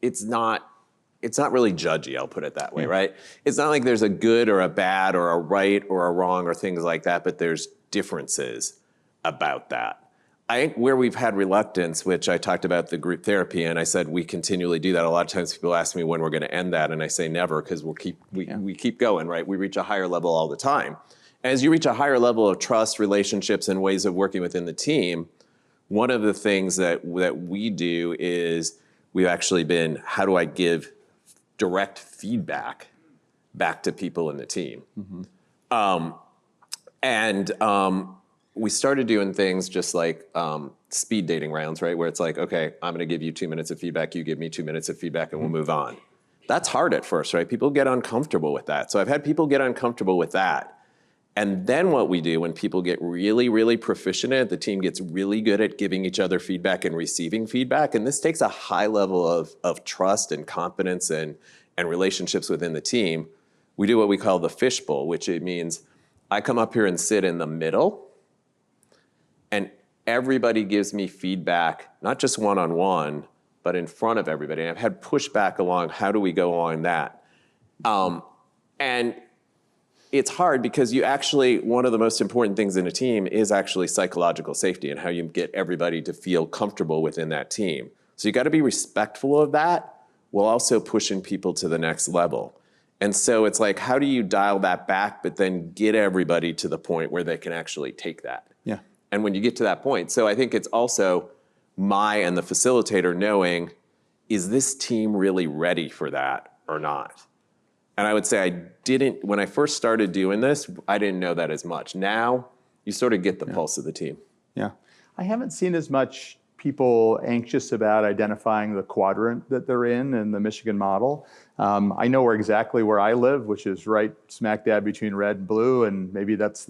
it's not really judgy, I'll put it that way, right? It's not like there's a good or a bad or a right or a wrong or things like that, but there's differences about that. I think where we've had reluctance, which I talked about the group therapy, and I said we continually do that. A lot of times people ask me when we're going to end that, and I say never, because we keep going, right? We reach a higher level all the time. As you reach a higher level of trust, relationships, and ways of working within the team, one of the things that we do is we've actually been, how do I give direct feedback back to people in the team? We started doing things just like speed dating rounds, right? Where it's like, okay, I'm gonna give you 2 minutes of feedback, you give me 2 minutes of feedback, and we'll move on. That's hard at first, right? People get uncomfortable with that. So I've had people get uncomfortable with that. And then what we do when people get really, really proficient at it, the team gets really good at giving each other feedback and receiving feedback. And this takes a high level of trust and confidence and relationships within the team. We do what we call the fishbowl, which it means I come up here and sit in the middle, and everybody gives me feedback, not just one-on-one, but in front of everybody. And I've had pushback along, how do we go on that? And it's hard because one of the most important things in a team is actually psychological safety and how you get everybody to feel comfortable within that team. So you got to be respectful of that while also pushing people to the next level. And so it's like, how do you dial that back, but then get everybody to the point where they can actually take that? Yeah. And when you get to that point, so I think it's also and the facilitator knowing, is this team really ready for that or not? And I would say when I first started doing this, I didn't know that as much. Now, you sort of get the pulse of the team. Yeah. I haven't seen as much people anxious about identifying the quadrant that they're in the Michigan model. I know exactly where I live, which is right smack dab between red and blue, and maybe that's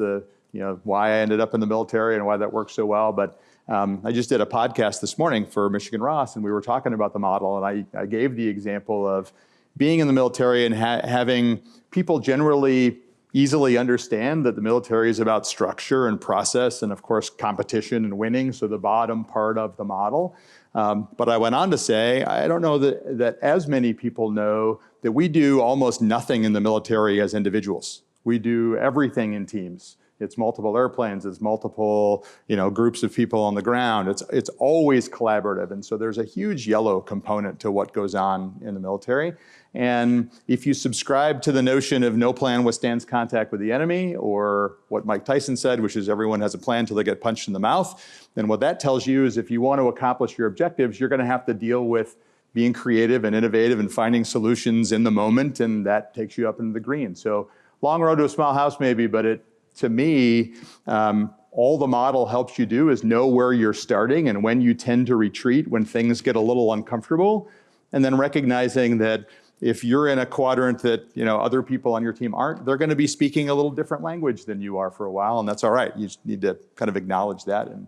why I ended up in the military and why that works so well. But I just did a podcast this morning for Michigan Ross, and we were talking about the model, and I gave the example of being in the military and having people generally easily understand that the military is about structure and process and, of course, competition and winning, so the bottom part of the model. But I went on to say, I don't know that as many people know that we do almost nothing in the military as individuals. We do everything in teams. It's multiple airplanes, it's multiple groups of people on the ground. It's always collaborative. And so there's a huge yellow component to what goes on in the military. And if you subscribe to the notion of no plan withstands contact with the enemy, or what Mike Tyson said, which is everyone has a plan till they get punched in the mouth, then what that tells you is if you want to accomplish your objectives, you're going to have to deal with being creative and innovative and finding solutions in the moment, and that takes you up into the green. So long road to a small house maybe, but to me, all the model helps you do is know where you're starting and when you tend to retreat when things get a little uncomfortable, and then recognizing that if you're in a quadrant that other people on your team aren't, they're going to be speaking a little different language than you are for a while, and that's all right. You just need to kind of acknowledge that and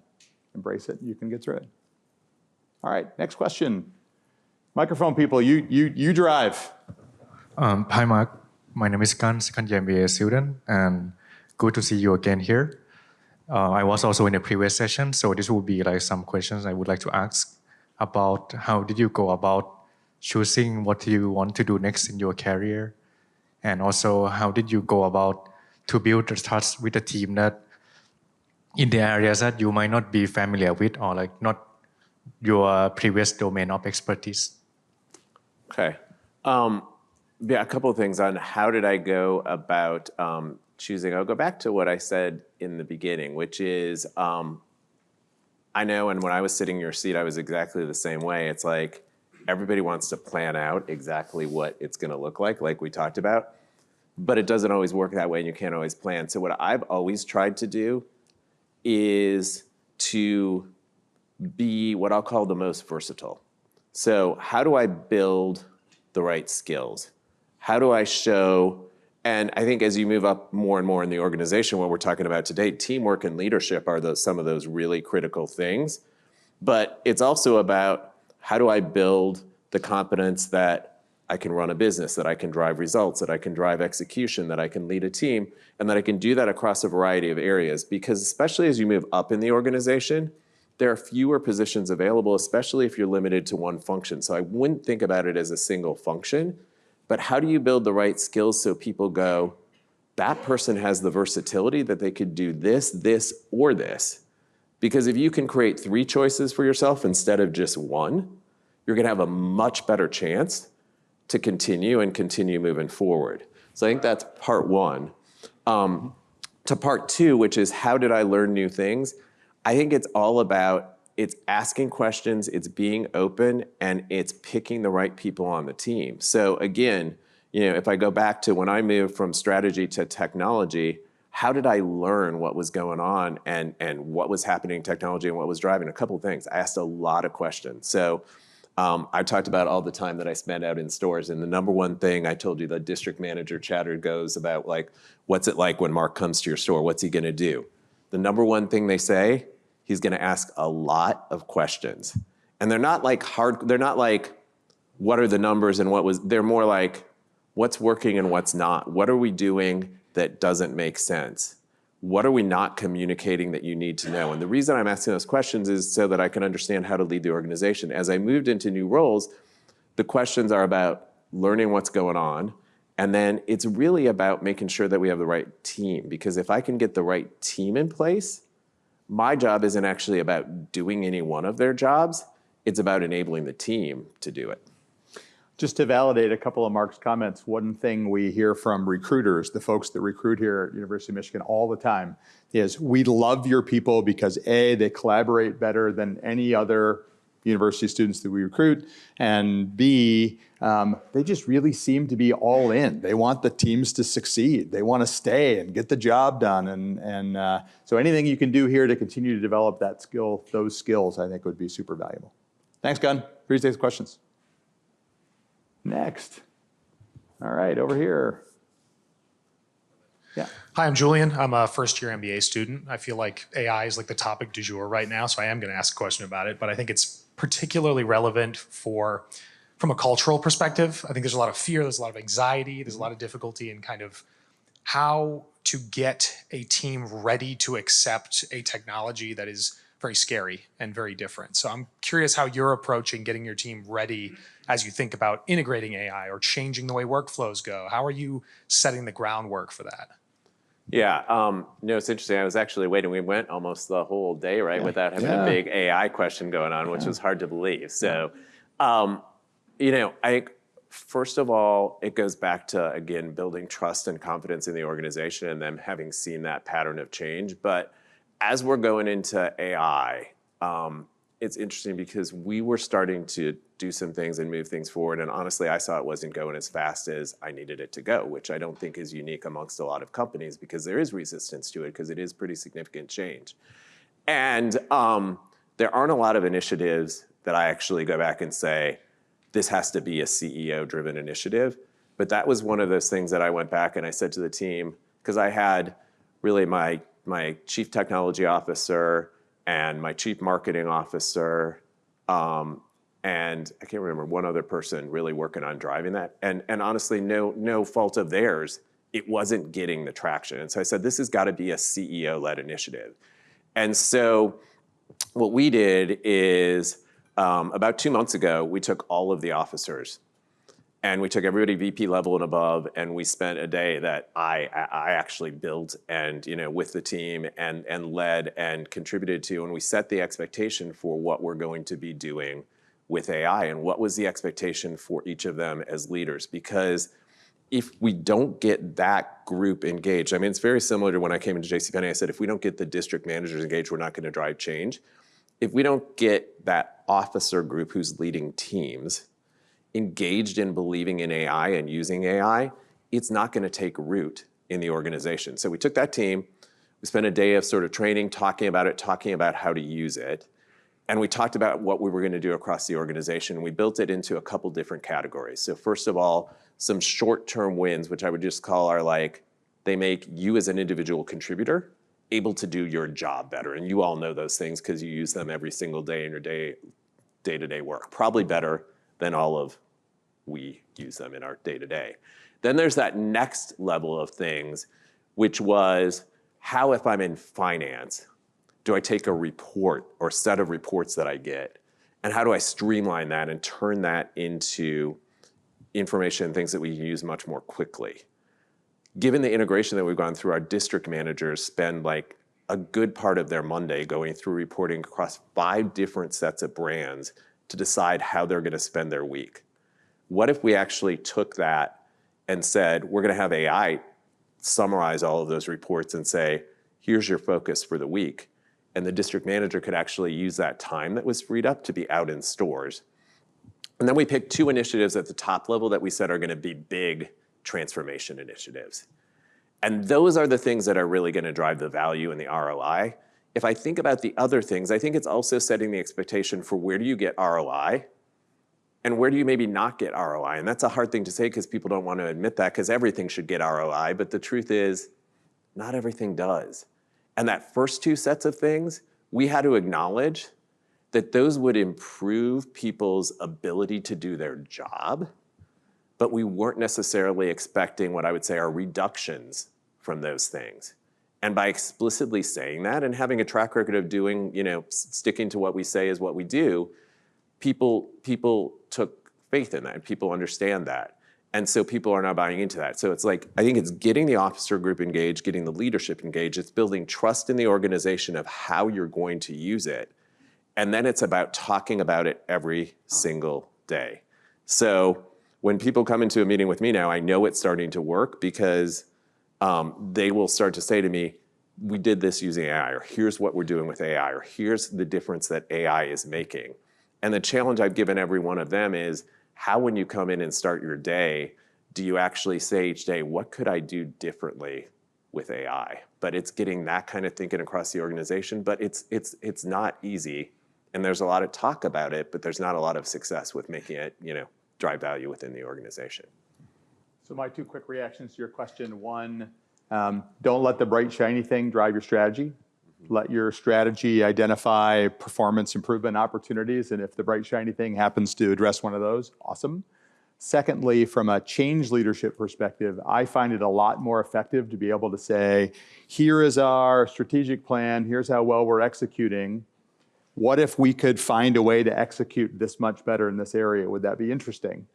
embrace it. You can get through it. All right, next question. Microphone people, you drive. Hi, Mark. My name is Kan, second year MBA student, and good to see you again here. I was also in the previous session, so this will be like some questions I would like to ask about how did you go about choosing what you want to do next in your career, and also how did you go about to build the trust with the team that in the areas that you might not be familiar with or like not your previous domain of expertise. Okay. Yeah, a couple of things on how did I go about choosing. I'll go back to what I said in the beginning, which is I know, and when I was sitting in your seat, I was exactly the same way. It's like everybody wants to plan out exactly what it's going to look like we talked about, but it doesn't always work that way, and you can't always plan. So what I've always tried to do is to be what I'll call the most versatile. So how do I build the right skills? How do I show, and I think as you move up more and more in the organization, what we're talking about today, teamwork and leadership are some of those really critical things. But it's also about how do I build the competence that I can run a business, that I can drive results, that I can drive execution, that I can lead a team, and that I can do that across a variety of areas. Because especially as you move up in the organization, there are fewer positions available, especially if you're limited to one function. So I wouldn't think about it as a single function, but how do you build the right skills so people go, that person has the versatility that they could do this, this, or this. Because if you can create 3 choices for yourself instead of just one, you're gonna have a much better chance to continue moving forward. So I think that's part 1. To part 2, which is how did I learn new things? I think it's all about, it's asking questions, it's being open, and it's picking the right people on the team. So again, if I go back to when I moved from strategy to technology, how did I learn what was going on and what was happening in technology and what was driving? A couple of things. I asked a lot of questions. So I talked about all the time that I spent out in stores, and the number one thing I told you, the district manager chatter goes about like, what's it like when Mark comes to your store? What's he gonna do? The number one thing they say, he's gonna ask a lot of questions. And they're not like what are the numbers and they're more like, what's working and what's not? What are we doing that doesn't make sense? What are we not communicating that you need to know? And the reason I'm asking those questions is so that I can understand how to lead the organization. As I moved into new roles, the questions are about learning what's going on. And then it's really about making sure that we have the right team. Because if I can get the right team in place, my job isn't actually about doing any one of their jobs. It's about enabling the team to do it. Just to validate a couple of Mark's comments, one thing we hear from recruiters, the folks that recruit here at University of Michigan all the time, is we love your people because A, they collaborate better than any other university students that we recruit, and B, they just really seem to be all in. They want the teams to succeed. They want to stay and get the job done. And so anything you can do here to continue to develop that skill, those skills, I think would be super valuable. Thanks, Gunn. Appreciate the questions. Next. All right, over here. Yeah. Hi, I'm Julian. I'm a first-year MBA student. I feel like AI is like the topic du jour right now, so I am going to ask a question about it, but I think it's particularly relevant from a cultural perspective. I think there's a lot of fear, there's a lot of anxiety, there's a lot of difficulty in kind of how to get a team ready to accept a technology that is very scary and very different. So I'm curious how you're approaching getting your team ready as you think about integrating AI or changing the way workflows go. How are you setting the groundwork for that? Yeah, it's interesting. I was actually waiting. We went almost the whole day, right, without having a big AI question going on, which was hard to believe. So, I think, first of all, it goes back to, again, building trust and confidence in the organization and them having seen that pattern of change. But as we're going into AI, it's interesting because we were starting to do some things and move things forward. And honestly, I saw it wasn't going as fast as I needed it to go, which I don't think is unique amongst a lot of companies because there is resistance to it because it is pretty significant change. And there aren't a lot of initiatives that I actually go back and say, this has to be a CEO-driven initiative. But that was one of those things that I went back and I said to the team, because I had really my chief technology officer and my chief marketing officer, and I can't remember one other person really working on driving that. And honestly, no fault of theirs, it wasn't getting the traction. And so I said, this has got to be a CEO-led initiative. And so what we did is about 2 months ago, we took all of the officers and we took everybody VP level and above, and we spent a day that I actually built and with the team and led and contributed to, and we set the expectation for what we're going to be doing with AI and what was the expectation for each of them as leaders. Because if we don't get that group engaged, I mean, it's very similar to when I came into JCPenney, I said, if we don't get the district managers engaged, we're not going to drive change. If we don't get that officer group who's leading teams engaged in believing in AI and using AI, it's not going to take root in the organization. So we took that team, we spent a day of sort of training, talking about how to use it. And we talked about what we were going to do across the organization. We built it into a couple different categories. So first of all, some short-term wins, which I would just call are like, they make you as an individual contributor able to do your job better. And you all know those things because you use them every single day in your day-to-day work. Probably better than all of we use them in our day-to-day. Then there's that next level of things, which was how if I'm in finance do I take a report or set of reports that I get, and how do I streamline that and turn that into information and things that we can use much more quickly? Given the integration that we've gone through, our district managers spend like a good part of their Monday going through reporting across 5 different sets of brands to decide how they're going to spend their week. What if we actually took that and said, we're going to have AI summarize all of those reports and say, here's your focus for the week. And the district manager could actually use that time that was freed up to be out in stores. And then we picked 2 initiatives at the top level that we said are going to be big transformation initiatives. And those are the things that are really going to drive the value and the ROI. If I think about the other things, I think it's also setting the expectation for where do you get ROI and where do you maybe not get ROI. And that's a hard thing to say because people don't want to admit that, because everything should get ROI. But the truth is, not everything does. And that first 2 sets of things, we had to acknowledge that those would improve people's ability to do their job, but we weren't necessarily expecting what I would say are reductions from those things. And by explicitly saying that and having a track record of doing, sticking to what we say is what we do, people took faith in that, and people understand that. And so people are now buying into that. So it's like, I think it's getting the officer group engaged, getting the leadership engaged. It's building trust in the organization of how you're going to use it. And then it's about talking about it every single day. So when people come into a meeting with me now, I know it's starting to work because they will start to say to me, we did this using AI, or here's what we're doing with AI, or here's the difference that AI is making. And the challenge I've given every one of them is, how, when you come in and start your day, do you actually say each day, what could I do differently with AI? But it's getting that kind of thinking across the organization, but it's not easy. And there's a lot of talk about it, but there's not a lot of success with making it, drive value within the organization. So my 2 quick reactions to your question. 1, don't let the bright, shiny thing drive your strategy. Let your strategy identify performance improvement opportunities, and if the bright, shiny thing happens to address one of those, awesome. Secondly, from a change leadership perspective, I find it a lot more effective to be able to say, here is our strategic plan, here's how well we're executing. What if we could find a way to execute this much better in this area? Would that be interesting?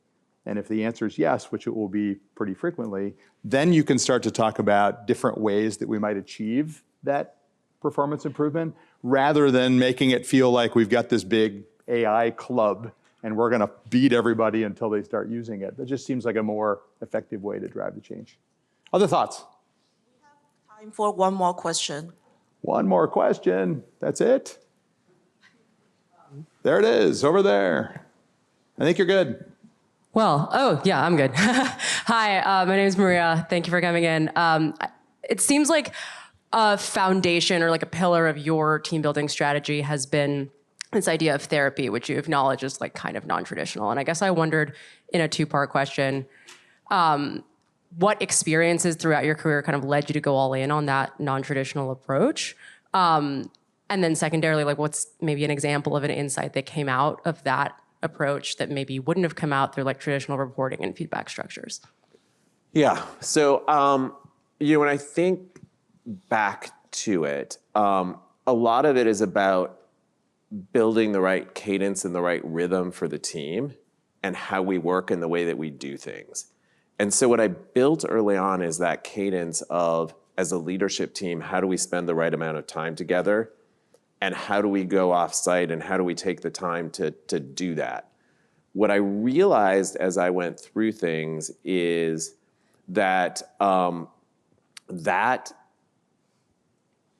And if the answer is yes, which it will be pretty frequently, then you can start to talk about different ways that we might achieve that performance improvement, rather than making it feel like we've got this big AI club and we're going to beat everybody until they start using it. That just seems like a more effective way to drive the change. Other thoughts? We have time for one more question. One more question. That's it? There it is, over there. I think you're good. Well, yeah, I'm good. Hi, my name is Maria. Thank you for coming in. It seems like a foundation or like a pillar of your team building strategy has been this idea of therapy, which you acknowledge is like kind of non-traditional. And I guess I wondered, in a 2-part question, what experiences throughout your career kind of led you to go all in on that non-traditional approach? And then secondarily, like, what's maybe an example of an insight that came out of that approach that maybe wouldn't have come out through like traditional reporting and feedback structures? Yeah, so when I think back to it, a lot of it is about building the right cadence and the right rhythm for the team and how we work and the way that we do things. And so what I built early on is that cadence of, as a leadership team, how do we spend the right amount of time together? And how do we go off-site, and how do we take the time to do that? What I realized as I went through things is that that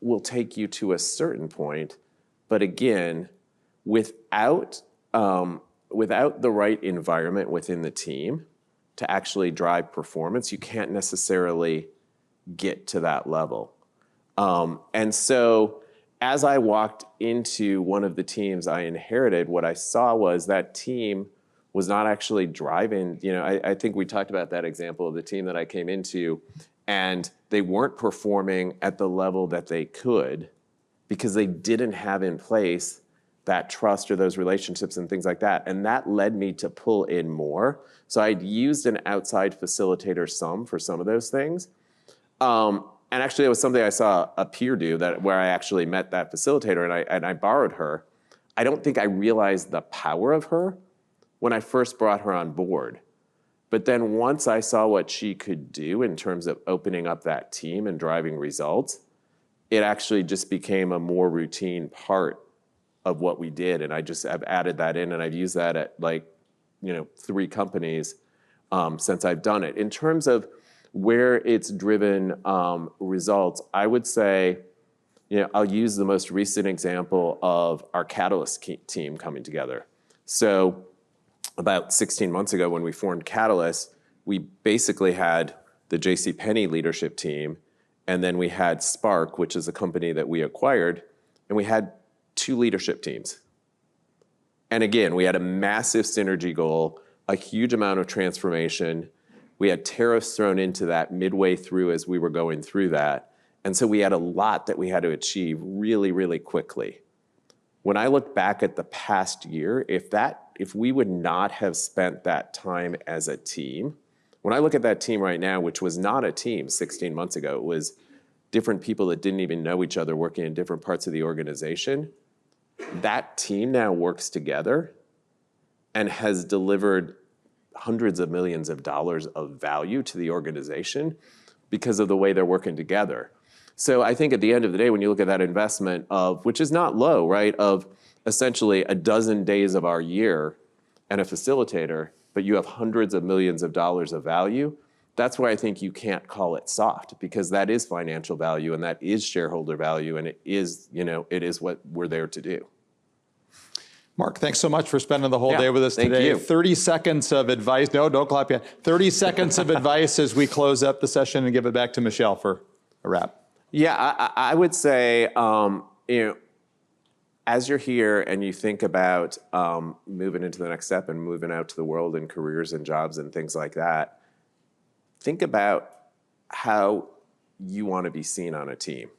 will take you to a certain point, but again, without the right environment within the team to actually drive performance, you can't necessarily get to that level. And so, as I walked into one of the teams I inherited, what I saw was that team was not actually driving. I think we talked about that example of the team that I came into, and they weren't performing at the level that they could because they didn't have in place that trust or those relationships and things like that. And that led me to pull in more. So I'd used an outside facilitator for some of those things. and actually, it was something I saw a peer do where I actually met that facilitator and I borrowed her. I don't think I realized the power of her when I first brought her on board. But then once I saw what she could do in terms of opening up that team and driving results, it actually just became a more routine part of what we did. And I've added that in, and I've used that at 3 companies since I've done it. In terms of where it's driven results, I would say, I'll use the most recent example of our Catalyst team coming together. So about 16 months ago when we formed Catalyst, we basically had the JCPenney leadership team, and then we had Spark, which is a company that we acquired, and we had 2 leadership teams. And again, we had a massive synergy goal, a huge amount of transformation. We had tariffs thrown into that midway through as we were going through that. And so we had a lot that we had to achieve really, really quickly. When I look back at the past year, if we would not have spent that time as a team, when I look at that team right now, which was not a team 16 months ago, it was different people that didn't even know each other working in different parts of the organization, that team now works together and has delivered hundreds of millions of dollars of value to the organization because of the way they're working together. So I think at the end of the day, when you look at that investment of, which is not low, right, of essentially a dozen days of our year and a facilitator, but you have hundreds of millions of dollars of value, that's why I think you can't call it soft, because that is financial value and that is shareholder value, and it is what we're there to do. Mark, thanks so much for spending the whole Yeah, day with us thank today. you. 30 seconds of advice. No, don't clap yet. 30 seconds of advice as we close up the session and give it back to Michelle for a wrap. Yeah, I would say, as you're here and you think about moving into the next step and moving out to the world and careers and jobs and things like that, think about how you want to be seen on a team.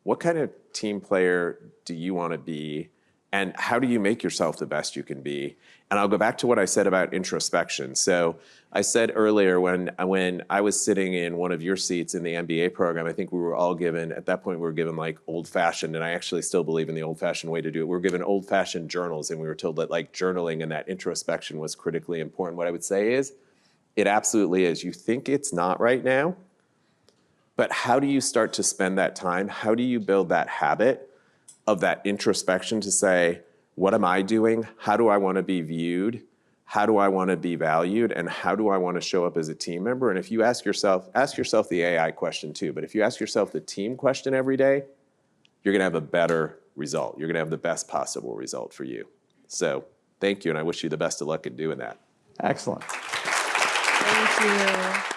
What kind of team player do you want to be? And how do you make yourself the best you can be? And I'll go back to what I said about introspection. So I said earlier when I was sitting in one of your seats in the MBA program, I think we were all given, at that point we were given like old-fashioned, and I actually still believe in the old-fashioned way to do it. We were given old-fashioned journals, and we were told that like journaling and that introspection was critically important. What I would say is, it absolutely is. You think it's not right now, but how do you start to spend that time? How do you build that habit of that introspection to say, what am I doing? How do I want to be viewed? How do I want to be valued? And how do I want to show up as a team member? And if you ask yourself the AI question too, but if you ask yourself the team question every day, you're going to have a better result. You're going to have the best possible result for you. So thank you, and I wish you the best of luck in doing that. Excellent. Thank you.